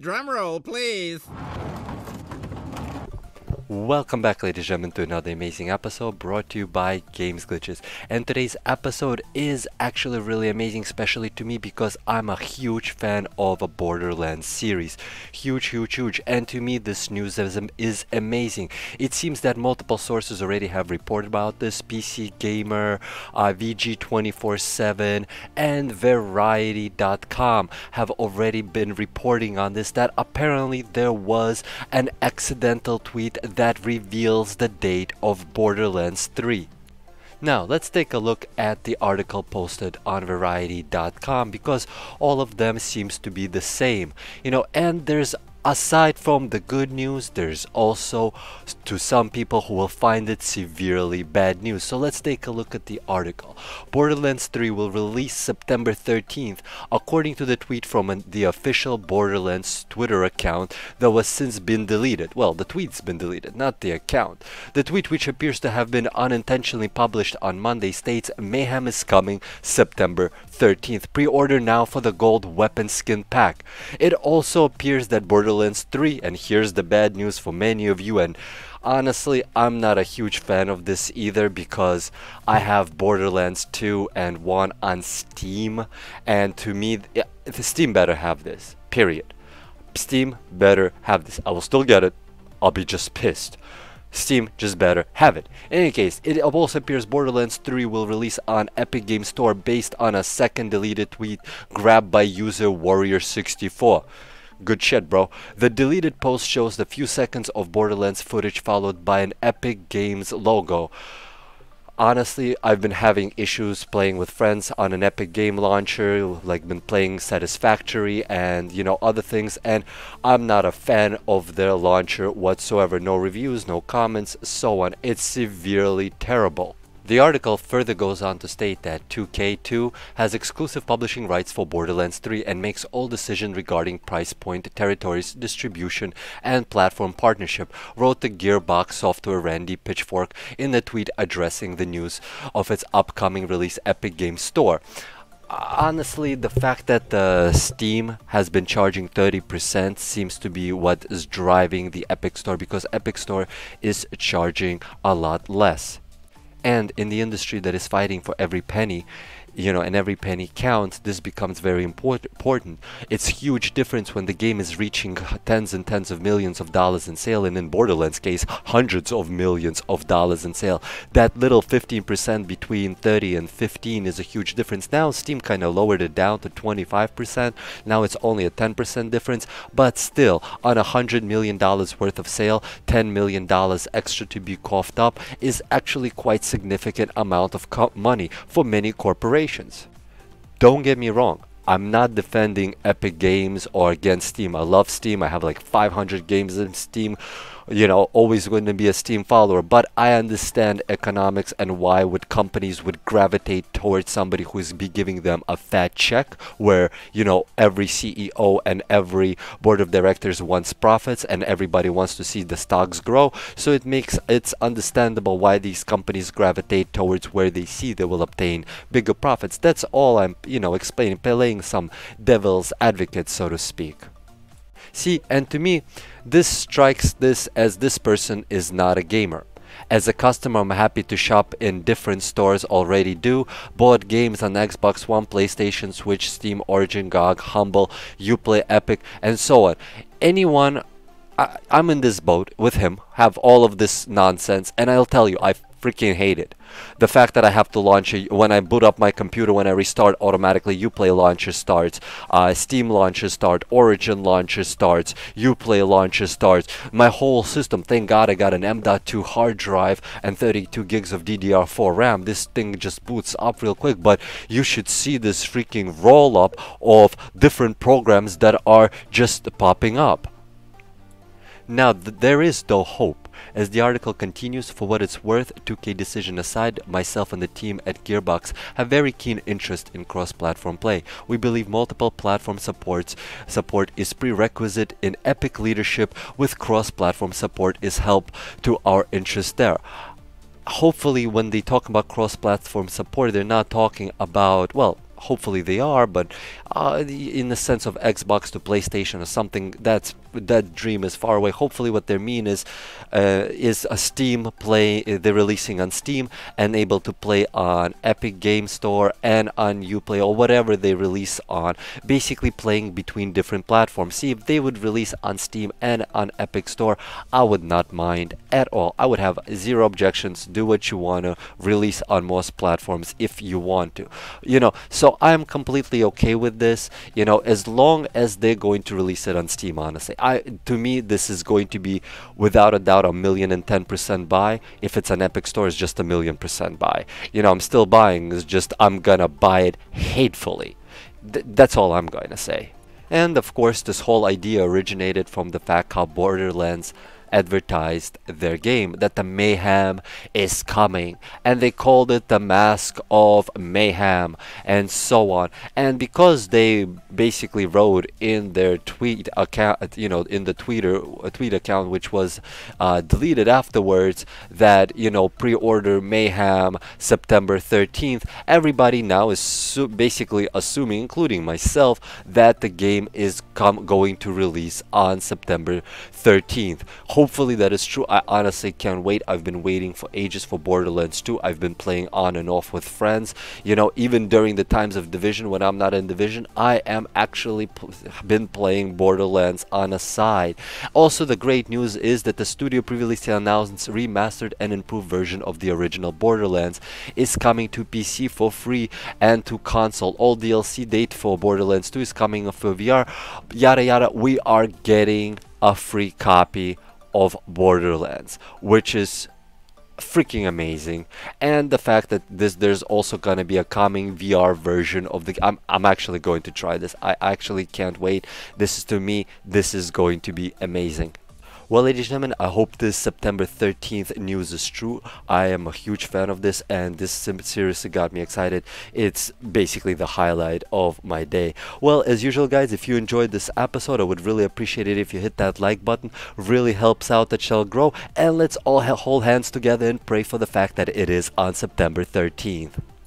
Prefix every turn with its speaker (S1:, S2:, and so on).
S1: Drumroll, please.
S2: Welcome back, ladies and gentlemen, to another amazing episode brought to you by Games Glitches. And today's episode is actually really amazing, especially to me because I'm a huge fan of a Borderlands series. Huge. And to me, this news is amazing. It seems that multiple sources already have reported about this. PC Gamer, VG247, and Variety.com have already been reporting on this, that apparently there was an accidental tweet that reveals the date of Borderlands 3. Now, let's take a look at the article posted on Variety.com because all of them seems to be the same. And there's aside from the good news, there's also to some people who will find it severely bad news. So let's take a look at the article. Borderlands 3 will release September 13th, according to the tweet from the official Borderlands Twitter account that was since been deleted. Well, the tweet's been deleted, not the account. The tweet, which appears to have been unintentionally published on Monday, states mayhem is coming September 13th. Pre-order now for the gold weapon skin pack. It also appears that Borderlands 3, and here's the bad news for many of you, and honestly, I'm not a huge fan of this either because I have Borderlands 2 and 1 on Steam, and to me, the Steam better have this, period. Steam better have this. I will still get it, I'll be just pissed. Steam just better have it. In any case, it also appears Borderlands 3 will release on Epic Games Store based on a second deleted tweet grabbed by user Warrior64. Good shit, bro. The deleted post shows the few seconds of Borderlands footage followed by an Epic Games logo. Honestly, I've been having issues playing with friends on an Epic Game Launcher, like been playing Satisfactory and other things, and I'm not a fan of their launcher whatsoever. No reviews, no comments, so on. It's severely terrible. The article further goes on to state that 2K2 has exclusive publishing rights for Borderlands 3 and makes all decisions regarding price point, territories, distribution, and platform partnership, wrote the Gearbox Software Randy Pitchfork in the tweet addressing the news of its upcoming release Epic Games Store. Honestly, the fact that the Steam has been charging 30% seems to be what is driving the Epic Store, because Epic Store is charging a lot less. And in the industry that is fighting for every penny, and every penny counts, this becomes very important. It's huge difference when the game is reaching tens and tens of millions of dollars in sale, and in Borderlands case, hundreds of millions of dollars in sale. That little 15% between 30 and 15 is a huge difference. Now Steam kind of lowered it down to 25%. Now it's only a 10% difference, but still, on $100 million worth of sale, $10 million extra to be coughed up is actually quite significant amount of money for many corporations. Don't get me wrong, I'm not defending Epic Games or against Steam. I love Steam. I have like 500 games in Steam. Always going to be a Steam follower, but I understand economics and why companies would gravitate towards somebody who is giving them a fat check, where every CEO and every board of directors wants profits and everybody wants to see the stocks grow. So it's understandable why these companies gravitate towards where they see they will obtain bigger profits. That's all I'm explaining, playing some devil's advocate, so to speak. See, and to me, this strikes this as this person is not a gamer. As a customer, I'm happy to shop in different stores already do. Bought games on Xbox One, PlayStation, Switch, Steam, Origin, GOG, Humble, Uplay, Epic, and so on. I'm in this boat with him, have all of this nonsense, and I'll tell you, I freaking hate it. The fact that I have to launch when I boot up my computer, when I restart, automatically Uplay launcher starts, Steam launcher starts, Origin launcher starts, Uplay launcher starts, my whole system. Thank God I got an M.2 hard drive and 32 gigs of DDR4 RAM. This thing just boots up real quick, but you should see this freaking roll up of different programs that are just popping up. Now, there is though hope. As the article continues, for what it's worth, 2K decision aside, myself and the team at Gearbox have very keen interest in cross-platform play. We believe multiple platform support is prerequisite in Epic leadership, with cross-platform support is help to our interest there. Hopefully when they talk about cross-platform support, they're not talking about, well, hopefully they are, but in the sense of Xbox to PlayStation or something, that dream is far away. Hopefully what they mean is a Steam play, they're releasing on Steam and able to play on Epic Game Store and on Uplay or whatever they release on, basically playing between different platforms. See, if they would release on Steam and on Epic Store, I would not mind at all. I would have zero objections. Do what you want to, release on most platforms if you want to, so I'm completely okay with this, as long as they're going to release it on Steam. Honestly, to me this is going to be without a doubt 1,010% buy. If it's an Epic Store, it's just 1,000,000% buy. I'm still buying, it's just I'm gonna buy it hatefully. That's all I'm going to say. And of course, this whole idea originated from the fact how Borderlands advertised their game, that the mayhem is coming, and they called it the Mask of Mayhem and so on. And because they basically wrote in their tweet account, in the tweet account, which was deleted afterwards, that pre-order Mayhem September 13th, everybody now is basically assuming, including myself, that the game is going to release on September 13th. Hopefully that is true. I honestly can't wait. I've been waiting for ages for Borderlands 2. I've been playing on and off with friends. Even during the times of Division, when I'm not in Division, I am actually been playing Borderlands on a side. Also, the great news is that the studio previously announced remastered and improved version of the original Borderlands is coming to PC for free and to console. All DLC date for Borderlands 2 is coming for VR. Yada yada. We are getting a free copy of Borderlands, which is freaking amazing. And the fact that there's also gonna be a coming VR version of the I'm actually going to try this. I actually can't wait. To me, this is going to be amazing. Well, ladies and gentlemen, I hope this September 13th news is true. I am a huge fan of this, and this seriously got me excited. It's basically the highlight of my day. Well, as usual, guys, if you enjoyed this episode, I would really appreciate it if you hit that like button. Really helps out the channel grow, and let's all hold hands together and pray for the fact that it is on September 13th.